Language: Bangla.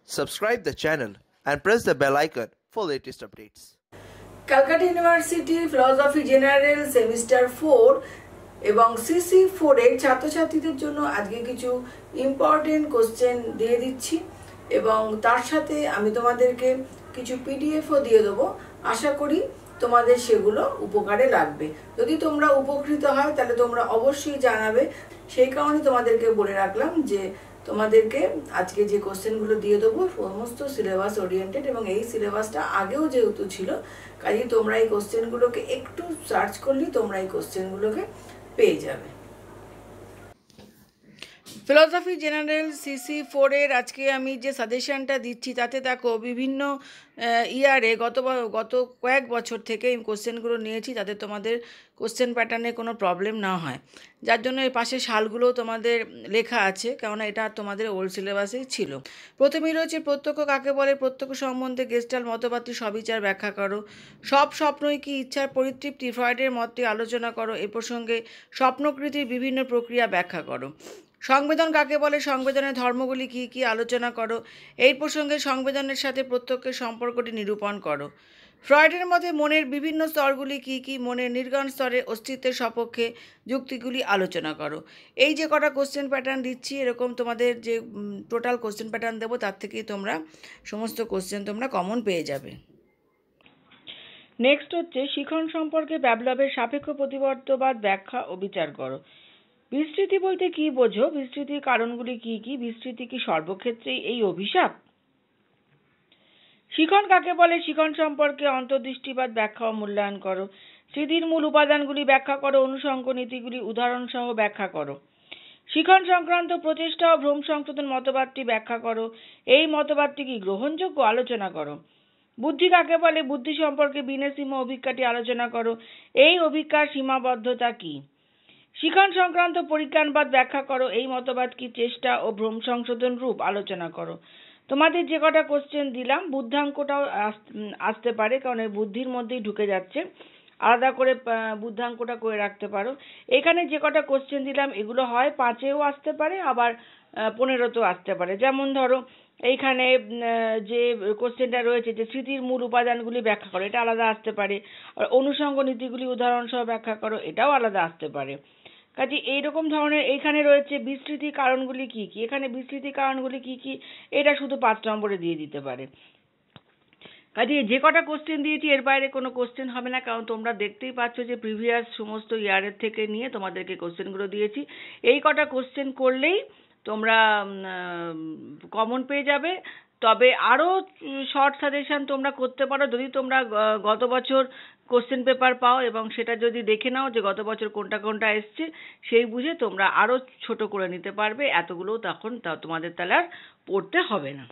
Subscribe the channel and press the bell icon for latest updates. Calcutta university philosophy general semester 4 এবং সিসি 4 এর ছাত্রছাত্রীদের জন্য আজকে কিছু ইম্পর্টেন্ট কোশ্চেন দিয়ে দিচ্ছি এবং তার সাথে আমি তোমাদেরকে কিছু পিডিএফও দিয়ে দেবো। আশা করি তোমাদের সেগুলো উপকারে লাগবে। যদি তোমরা উপকৃত হয় তাহলে তোমরা অবশ্যই জানাবে। সেই কারণে তোমাদেরকে বলে রাখলাম যে তোমাদেরকে আজকে যে কোশ্চেনগুলো দিয়ে দেবো সমস্ত সিলেবাস ওরিয়েন্টেড এবং এই সিলেবাসটা আগেও যেহেতু ছিল কাজেই তোমরা এই কোশ্চেনগুলোকে একটু সার্চ করলেই তোমরা এই কোশ্চেনগুলোকে পেয়ে যাবে। ফিলসফি জেনারেল সিসি 4 এর আজকে আমি যে সাজেশনটা দিচ্ছি তাতে দেখো বিভিন্ন ইয়ারে গত কয়েক বছর থেকে এই কোশ্চেনগুলো নিয়েছি যাতে তোমাদের কোশ্চেন প্যাটার্নে কোনো প্রবলেম না হয়, যার জন্য এর পাশে সালগুলোও তোমাদের লেখা আছে, কেননা এটা তোমাদের ওল্ড সিলেবাসেই ছিল। প্রথমেই রয়েছে প্রত্যক্ষ কাকে বলে, প্রত্যক্ষ সম্বন্ধে গেস্টাল মতবাদটি সবিচার ব্যাখ্যা করো। সব স্বপ্নই কি ইচ্ছার পরিতৃপ্তি, ফ্রয়েডের মতটি আলোচনা করো। এ প্রসঙ্গে স্বপ্নকৃতির বিভিন্ন প্রক্রিয়া ব্যাখ্যা করো। সংবেদন কাকে বলে, সংবেদনের ধর্মগুলি কী কী আলোচনা করো। এই প্রসঙ্গে সংবেদনের সাথে প্রত্যক্ষের সম্পর্কটি নিরূপণ করো। ফ্রয়েডের মতে মনের বিভিন্ন স্তরগুলি কী কী, মনের নির্গণ স্তরে অস্তিত্বের সপক্ষে যুক্তিগুলি আলোচনা করো। এই যে কটা কোশ্চেন প্যাটার্ন দিচ্ছি, এরকম তোমাদের যে টোটাল কোশ্চেন প্যাটার্ন দেবো তার থেকেই তোমরা সমস্ত কোশ্চেন তোমরা কমন পেয়ে যাবে। নেক্সট হচ্ছে শিখন সম্পর্কে প্যাভলভের সাপেক্ষ প্রতিবর্তবাদ ব্যাখ্যা ও বিচার করো। বিস্তৃতি বলতে কি বোঝো, বিস্তৃতির কারণগুলি কি কি, বিস্তৃতি কি সর্বক্ষেত্রেই এই অভিশাপ? শিখন কাকে বলে, শিখন সম্পর্কে অন্তর্দৃষ্টিবাদ ব্যাখ্যা ও মূল্যায়ন করো। স্মৃতির মূল উপাদানগুলি ব্যাখ্যা করো, অনুষঙ্গ নীতিগুলি উদাহরণসহ ব্যাখ্যা করো। শিখন সংক্রান্ত প্রচেষ্টা ও ভ্রম সংশোধন মতবাদটি ব্যাখ্যা করো। এই মতবাদটি কি গ্রহণযোগ্য আলোচনা করো। বুদ্ধি কাকে বলে, বুদ্ধি সম্পর্কে বিনেসিম অভিজ্ঞাটি আলোচনা করো। এই অভিজ্ঞার সীমাবদ্ধতা কি। শিখন সংক্রান্ত পরিজ্ঞানবাদ ব্যাখ্যা করো। এই মতবাদ কি চেষ্টা ও ভ্রম সংশোধন রূপ আলোচনা করো। তোমাদের যে কটা কোশ্চেন দিলাম বুদ্ধাঙ্কটাও আসতে পারে, কারণ এই বুদ্ধির মধ্যেই ঢুকে যাচ্ছে, আলাদা করে বুদ্ধাঙ্কটা করে রাখতে পারো। এখানে যে কটা কোশ্চেন দিলাম এগুলো হয় 5-এও আসতে পারে, আবার 15-তেও আসতে পারে। যেমন ধরো এইখানে যে কোশ্চেনটা রয়েছে যে স্মৃতির মূল উপাদানগুলি ব্যাখ্যা করো, এটা আলাদা আসতে পারে। আর অনুষঙ্গ নীতিগুলি উদাহরণসহ ব্যাখ্যা করো, এটাও আলাদা আসতে পারে। কাজে এইরকম ধরনের এইখানে রয়েছে বিস্তৃতি কারণগুলি কি কি, এখানে বিস্তৃতি কারণগুলি কি কি, এটা শুধু 5 নম্বরে দিয়ে দিতে পারে। কাজে যে কটা কোশ্চেন দিয়েছি এর বাইরে কোনো কোশ্চেন হবে না, কারণ তোমরা দেখতেই পাচ্ছ যে প্রিভিয়াস সমস্ত ইয়ারের থেকে নিয়ে তোমাদেরকে কোশ্চেনগুলো দিয়েছি। এই কটা কোশ্চেন করলেই তোমরা কমন পেয়ে যাবে। তবে আরও শর্ট সাজেশন তোমরা করতে পারো যদি তোমরা গত বছর কোশ্চেন পেপার পাও এবং সেটা যদি দেখে নাও যে গত বছর কোনটা কোনটা এসছে, সেই বুঝে তোমরা আরও ছোট করে নিতে পারবে। এতগুলোও তখন তোমাদের তাহলে আর পড়তে হবে না।